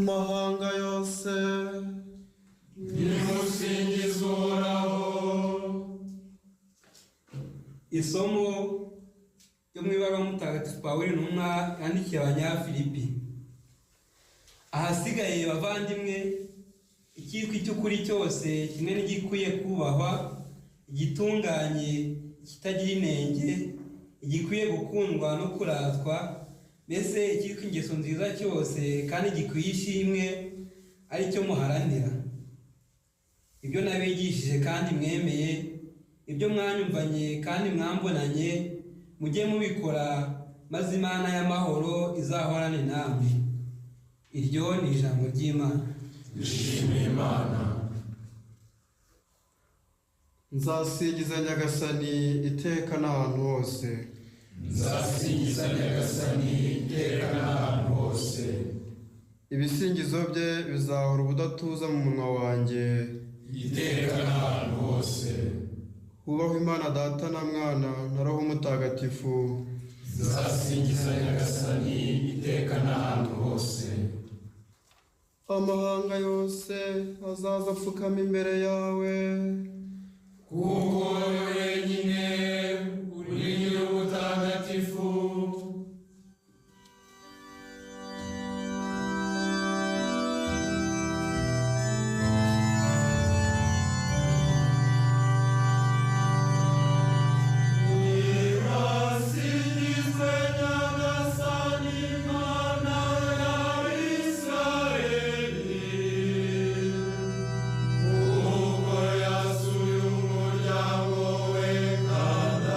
mahanga yose nimusingize Uhoraho. Isomo ryo mu ibaruwa mutagatifu Pawulo intumwa yandikiye Abanyafilipi. Ahasigaye bavandimwe, icyitwa icy'ukuri cyose kimwe n'igikwiye kubahwa, igitunganye, kitagira inenge, igikwiye gukundwa no kuratwa, mbese icyitwa ingeso nziza cyose kandi gikwiye ishimwe, ari cyo muharanira. Ibyo nabigishije kandi mwemeye, ibyo mwanyumvanye kandi mwambonanye, mujye mubikora, maze Imana y'amahoro izahorane namwe. Iryo ni ijambo ry'Imana. Dushimire Imana. nzasingiza Nyagasani iteka n'ahantu hose. Nzasingiza Nyagasani iteka n'ahantu hose. Ibisingizo bye bizahora ubudatuza mu munwa wanjye Iteka n'ahantu hose. hubahwe Imana Data na Mwana na Roho Mutagatifu. Nzasingiza Nyagasani iteka n'ahantu hose. Amahanga yose azaza apfukama imbere yawe, kuko wowe wenyine uri nyir'ubutagatifu. Kuko yasuye umuryango we kandi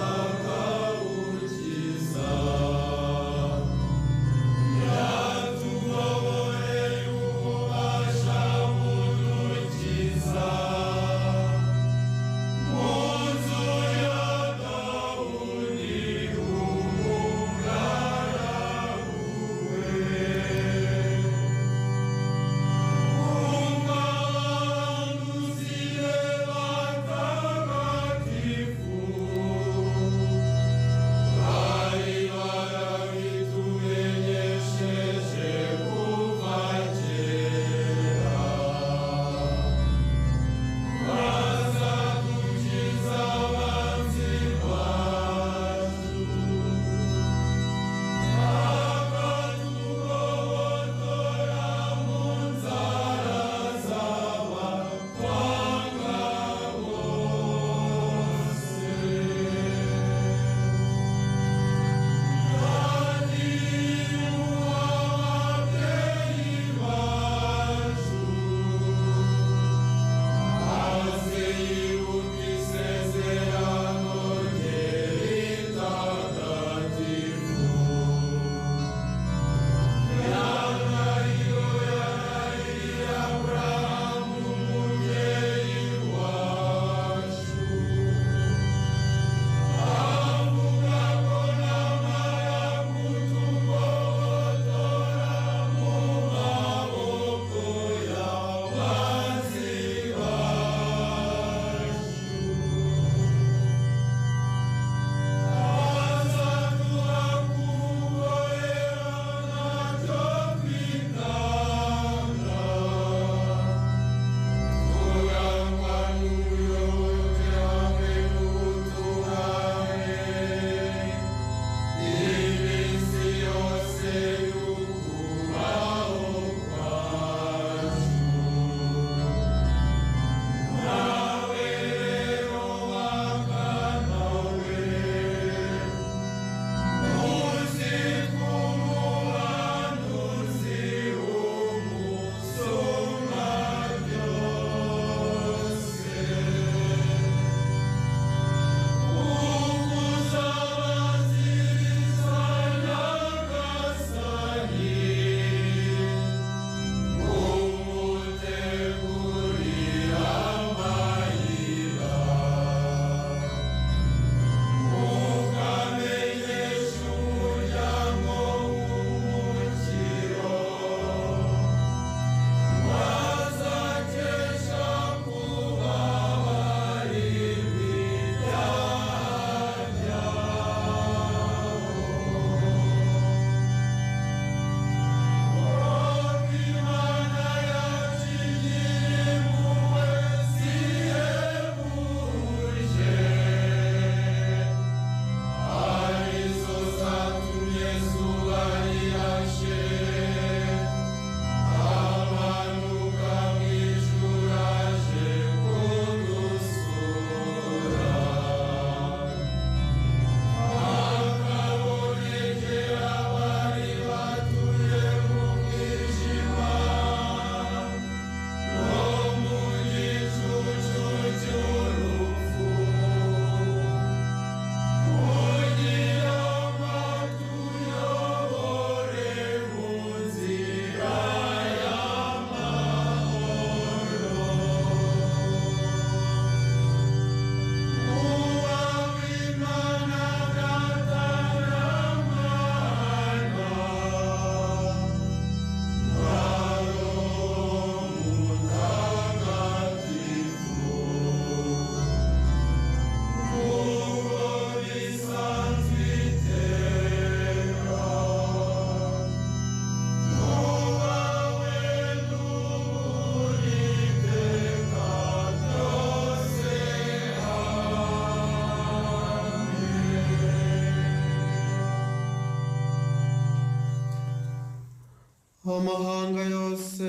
amahanga yose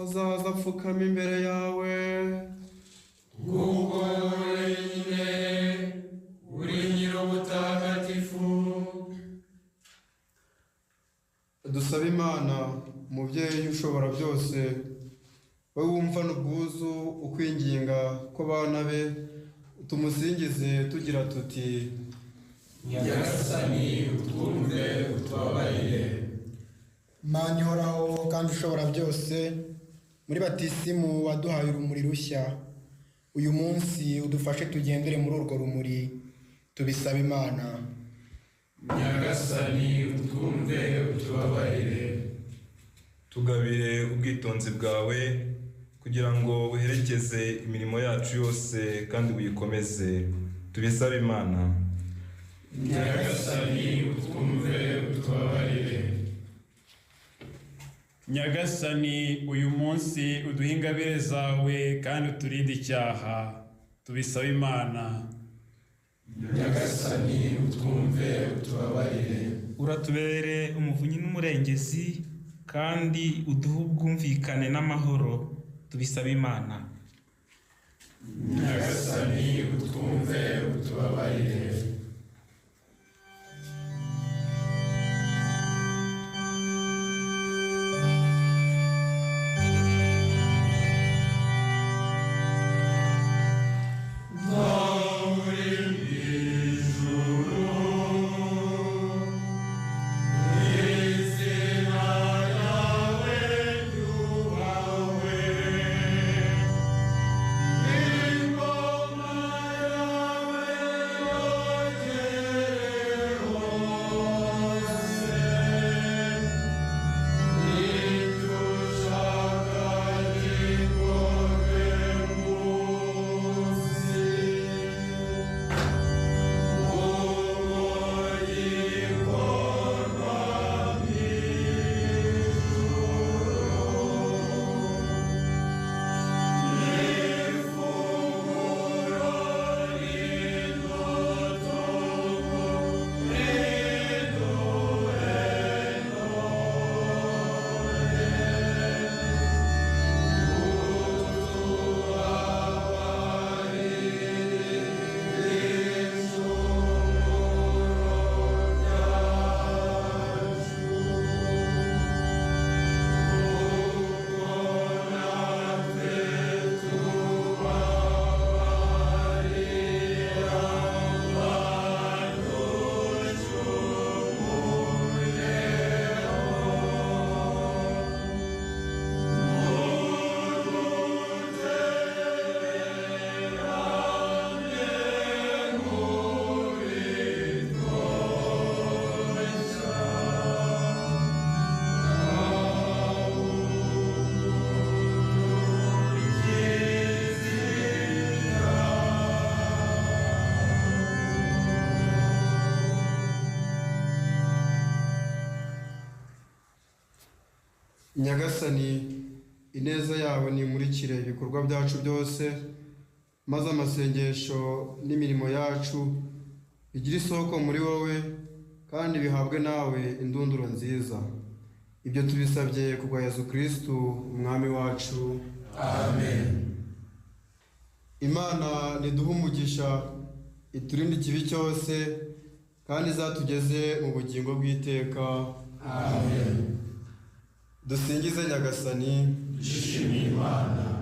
azaza apfukama imbere yawe, kuko wenyine uri nyir'ubutagatifu. dusabe Imana umubyeyi ushobora byose, wowe wumvana ubwuzu ukwinginga kw'abana be, tumusingize tugira tuti: Nyagasani utwumve utubabarire. Mana ihoraho kandi ushobora byose, muri batisimu waduhaye urumuri rushya, uyu munsi udufashe tugendere muri urwo rumuri, tubisaba Imana. Nyagasani utwumve utubabarire. tugabire ubwitonzi bwawe kugira ngo buherekeze imirimo yacu yose kandi buyikomeze, tubisabe Imana. Nyagasani utwumve utubabarire. Nyagasani uyu munsi uduhe ingabire zawe kandi uturinde icyaha, tubisaba Imana. Nyagasani utwumve utubabarire. uratubere umuvunyi n'umurengezi kandi uduhe ubwumvikane n'amahoro, tubisaba Imana. Nyagasani utwumve utubabarire. Nyagasani, ineza yawe nimurikire ibikorwa byacu byose, maze amasengesho n'imirimo yacu bigire isoko muri wowe kandi bihabwe nawe indunduro nziza. Ibyo tubisabye kubwa Yesu Kristu umwami wacu. Amen. Imana niduhe umugisha, iturinde ikibi cyose kandi izatugeze mu bugingo bw'iteka. Amen. Dusingize Nyagasani. Dushimire Imana.